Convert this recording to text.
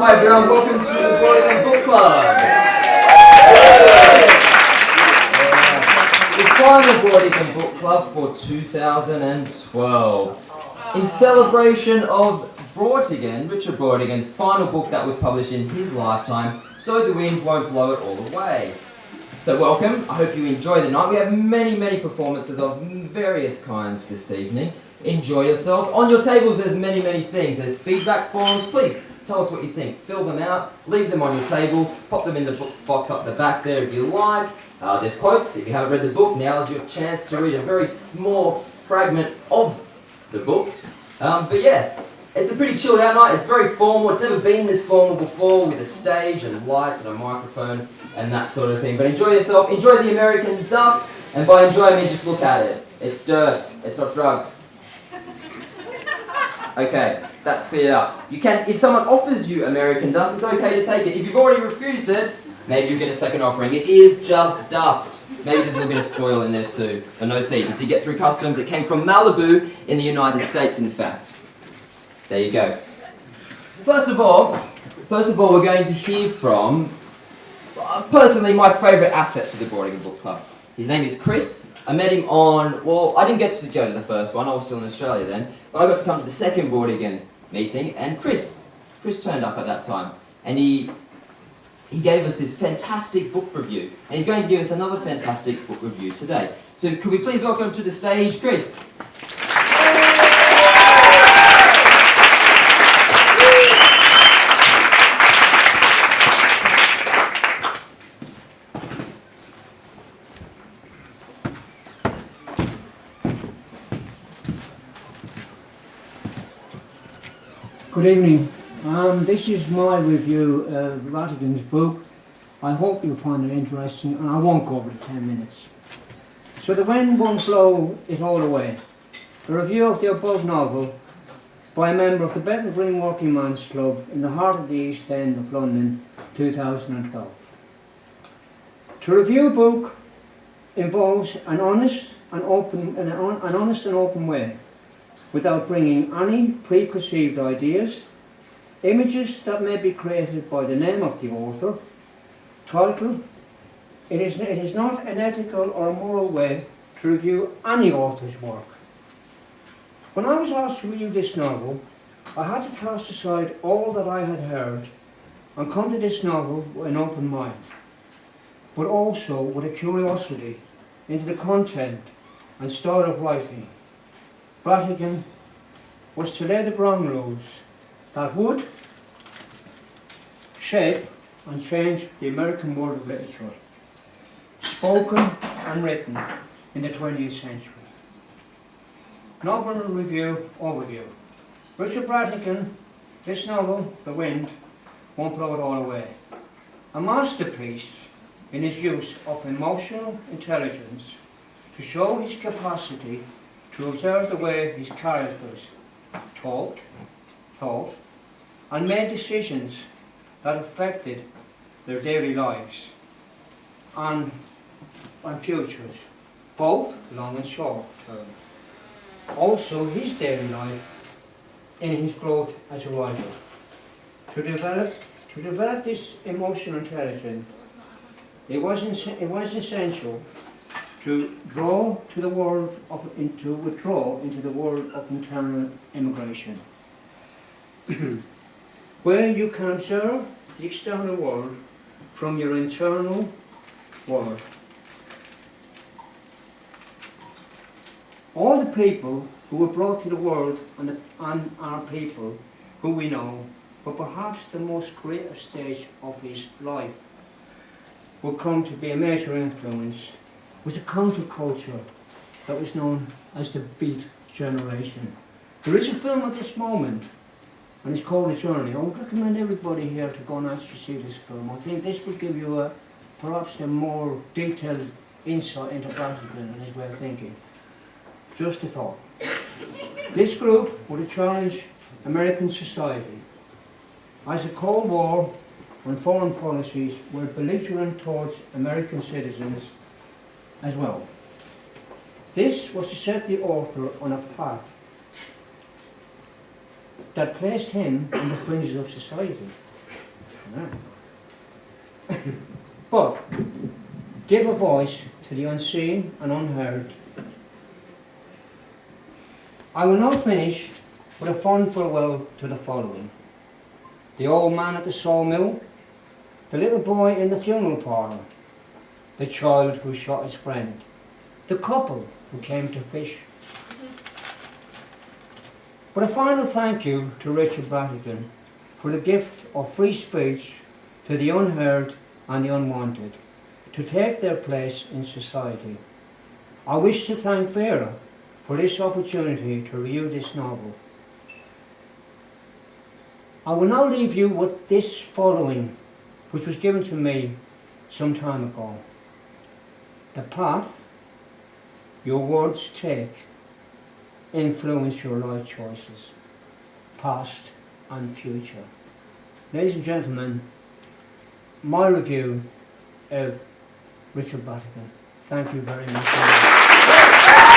Hi everyone, welcome to the Brautigan Book Club. The final Brautigan Book Club for 2012. In celebration of Richard Brautigan's final book that was published in his lifetime, So the Wind Won't Blow It All Away. So welcome, I hope you enjoy the night. We have many performances of various kinds this evening. Enjoy yourself. On your tables there's many things. There's feedback forms. Please tell us what you think. Fill them out, leave them on your table, pop them in the book box up the back there if you like. There's quotes. If you haven't read the book, now is your chance to read a very small fragment of the book. But yeah, it's a pretty chilled out night. It's very formal. It's never been this formal before, with a stage and lights and a microphone and that sort of thing. But enjoy yourself. Enjoy the American dust. And by enjoy I mean just look at it. It's dirt. It's not drugs. Okay, that's cleared up. You can, if someone offers you American dust, it's okay to take it. If you've already refused it, maybe you get a second offering. It is just dust. Maybe there's a little bit of soil in there too, but no seeds. It did get through customs. It came from Malibu in the United States, in fact. There you go. First of all, we're going to hear from, personally, my favourite asset to the Brautigan Book Club. His name is Chris. I met him on, well, I didn't get to go to the first one, I was still in Australia then, but I got to come to the second Brautigan meeting, and Chris turned up at that time, and he gave us this fantastic book review, and he's going to give us another fantastic book review today. So could we please welcome to the stage, Chris? Good evening. This is my review of Brautigan's book. I hope you'll find it interesting, and I won't go over the 10 minutes. So the Wind Won't Blow It All Away. A review of the above novel by a member of the Bethnal Working Man's Club in the heart of the East End of London, 2012. To review a book involves an honest and open way, without bringing any preconceived ideas, images that may be created by the name of the author, title. It is not an ethical or moral way to review any author's work. When I was asked to review this novel, I had to cast aside all that I had heard and come to this novel with an open mind, but also with a curiosity into the content and style of writing. Brautigan was to lay the ground rules that would shape and change the American world of literature, spoken and written in the 20th century. Novel review overview. Richard Brautigan, this novel, The Wind Won't Blow It All Away. A masterpiece in his use of emotional intelligence to show his capacity to observe the way his characters thought, and made decisions that affected their daily lives and futures, both long and short term. Also his daily life in his growth as a writer. To develop this emotional intelligence, it was essential to withdraw into the world of internal immigration, where you can observe the external world from your internal world. All the people who were brought to the world and are people who we know, but perhaps the most creative stage of his life will come to be a major influence was a counterculture that was known as the Beat Generation. There is a film at this moment, and it's called The Journey. I would recommend everybody here to go and actually see this film. I think this would give you perhaps a more detailed insight into Brautigan and his way of thinking. Just a thought. This group would challenge American society as the Cold War and foreign policies were belligerent towards American citizens as well. This was to set the author on a path that placed him on the fringes of society. But give a voice to the unseen and unheard. I will now finish with a fond farewell to the following: the old man at the sawmill, the little boy in the funeral parlour, the child who shot his friend, the couple who came to fish. But a final thank you to Richard Brautigan for the gift of free speech to the unheard and the unwanted, to take their place in society. I wish to thank Vera for this opportunity to review this novel. I will now leave you with this following, which was given to me some time ago. The path your words take influence your life choices, past and future. Ladies and gentlemen, my review of Richard Brautigan. Thank you very much.